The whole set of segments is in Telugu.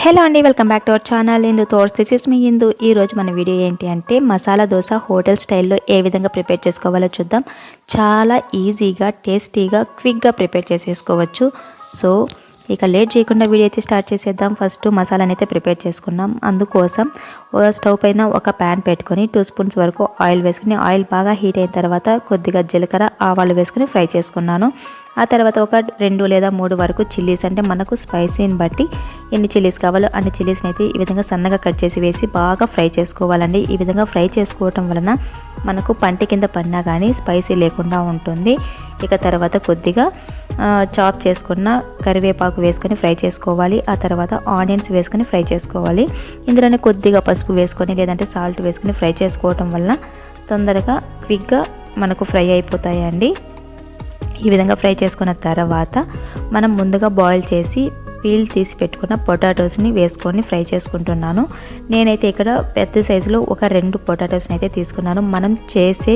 హలో అండి, welcome back to our channel Indu thoughts. This is me Indu. ఈరోజు మన వీడియో ఏంటి అంటే మసాలా దోశ హోటల్ స్టైల్లో ఏ విధంగా ప్రిపేర్ చేసుకోవాలో చూద్దాం. చాలా ఈజీగా, టేస్టీగా, క్విక్గా ప్రిపేర్ చేసేసుకోవచ్చు. సో ఇక లేట్ చేయకుండా వీడియో అయితే స్టార్ట్ చేసేద్దాం. ఫస్ట్ మసాలాని అయితే ప్రిపేర్ చేసుకున్నాం. అందుకోసం స్టవ్ పైన ఒక ప్యాన్ పెట్టుకొని 2 స్పూన్స్ వరకు ఆయిల్ వేసుకుని, ఆయిల్ బాగా హీట్ అయిన తర్వాత కొద్దిగా జీలకర్ర, ఆవాలు వేసుకుని ఫ్రై చేసుకున్నాను. ఆ తర్వాత ఒక 2 లేదా 3 వరకు చిల్లీస్, అంటే మనకు స్పైసీని బట్టి ఎన్ని చిల్లీస్ కావాలో అన్ని చిల్లీస్ని అయితే ఈ విధంగా సన్నగా కట్ చేసి వేసి బాగా ఫ్రై చేసుకోవాలండి. ఈ విధంగా ఫ్రై చేసుకోవటం వలన మనకు పంటి కింద పడినా కానీ స్పైసీ లేకుండా ఉంటుంది. ఇక తర్వాత కొద్దిగా చాప్ చేసుకున్న కరివేపాకు వేసుకొని ఫ్రై చేసుకోవాలి. ఆ తర్వాత ఆనియన్స్ వేసుకొని ఫ్రై చేసుకోవాలి. ఇందులోనే కొద్దిగా పసుపు వేసుకొని లేదంటే సాల్ట్ వేసుకొని ఫ్రై చేసుకోవటం వలన తొందరగా క్విక్గా మనకు ఫ్రై అయిపోతాయండి. ఈ విధంగా ఫ్రై చేసుకున్న తర్వాత మనం ముందుగా బాయిల్ చేసి పీల్ తీసి పెట్టుకున్న పొటాటోస్ని వేసుకొని ఫ్రై చేసుకుంటున్నాను. నేనైతే ఇక్కడ పెద్ద సైజులో ఒక 2 పొటాటోస్ని అయితే తీసుకున్నాను. మనం చేసే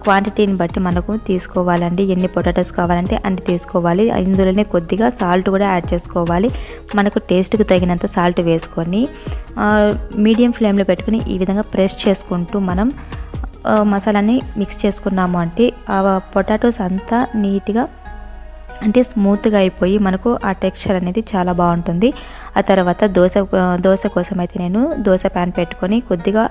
క్వాంటిటీని బట్టి మనకు తీసుకోవాలండి. ఎన్ని పొటాటోస్ కావాలంటే అన్ని తీసుకోవాలి. ఇందులోనే కొద్దిగా సాల్ట్ కూడా యాడ్ చేసుకోవాలి. మనకు టేస్ట్కి తగినంత సాల్ట్ వేసుకొని మీడియం ఫ్లేమ్లో పెట్టుకుని ఈ విధంగా ప్రెస్ చేసుకుంటూ మనం మసాలాని మిక్స్ చేసుకున్నాము అంటే ఆ పొటాటోస్ అంతా నీట్గా అంటే స్మూత్గా అయిపోయి మనకు ఆ టెక్స్చర్ అనేది చాలా బాగుంటుంది. ఆ తర్వాత దోశ కోసం అయితే నేను దోశ ప్యాన్ పెట్టుకొని కొద్దిగా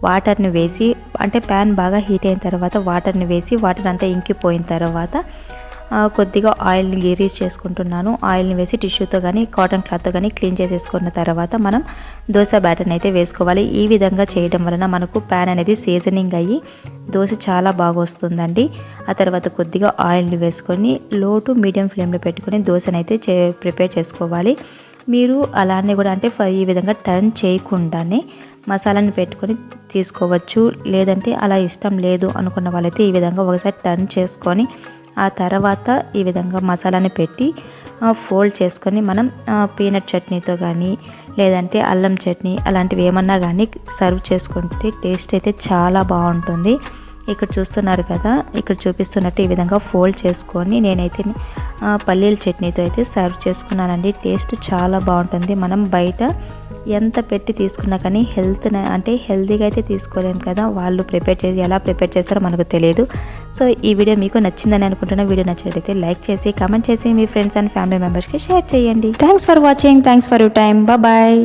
వాటర్ని వేసి, అంటే ప్యాన్ బాగా హీట్ అయిన తర్వాత వాటర్ని వేసి వాటర్ అంతా ఇంకిపోయిన తర్వాత కొద్దిగా ఆయిల్ని గ్రీస్ చేసుకుంటున్నాను. ఆయిల్ని వేసి టిష్యూతో కానీ కాటన్ క్లాత్తో కానీ క్లీన్ చేసేసుకున్న తర్వాత మనం దోశ బ్యాటర్ని అయితే వేసుకోవాలి. ఈ విధంగా చేయడం వలన మనకు ప్యాన్ అనేది సీజనింగ్ అయ్యి దోశ చాలా బాగా వస్తుందండి. ఆ తర్వాత కొద్దిగా ఆయిల్ని వేసుకొని లో టు మీడియం ఫ్లేమ్లో పెట్టుకొని దోశని అయితే ప్రిపేర్ చేసుకోవాలి. మీరు అలానే కూడా అంటే ఈ విధంగా టర్న్ చేయకుండానే మసాలాని పెట్టుకొని తీసుకోవచ్చు. లేదంటే అలా ఇష్టం లేదు అనుకున్న వాళ్ళైతే ఈ విధంగా ఒకసారి టర్న్ చేసుకొని ఆ తర్వాత ఈ విధంగా మసాలాని పెట్టి ఫోల్డ్ చేసుకొని మనం పీనట్ చట్నీతో కానీ లేదంటే అల్లం చట్నీ అలాంటివి ఏమన్నా కానీ సర్వ్ చేసుకుంటే టేస్ట్ అయితే చాలా బాగుంటుంది. ఇక్కడ చూస్తున్నారు కదా, ఇక్కడ చూపిస్తున్నట్టు ఈ విధంగా ఫోల్డ్ చేసుకొని నేనైతే పల్లీల చట్నీతో అయితే సర్వ్ చేసుకున్నానండి. టేస్ట్ చాలా బాగుంటుంది. మనం బయట ఎంత పెట్టి తీసుకున్నా కానీ హెల్తీగా అయితే తీసుకోలేము కదా. వాళ్ళు ఎలా ప్రిపేర్ చేస్తారో మనకు తెలియదు. సో ఈ వీడియో మీకు నచ్చిందని అనుకుంటున్నా. వీడియో నచ్చినట్లయితే లైక్ చేసి కామెంట్ చేసి మీ ఫ్రెండ్స్ అండ్ ఫ్యామిలీ మెంబర్స్కి షేర్ చేయండి. Thanks for watching. Thanks for your time. Bye.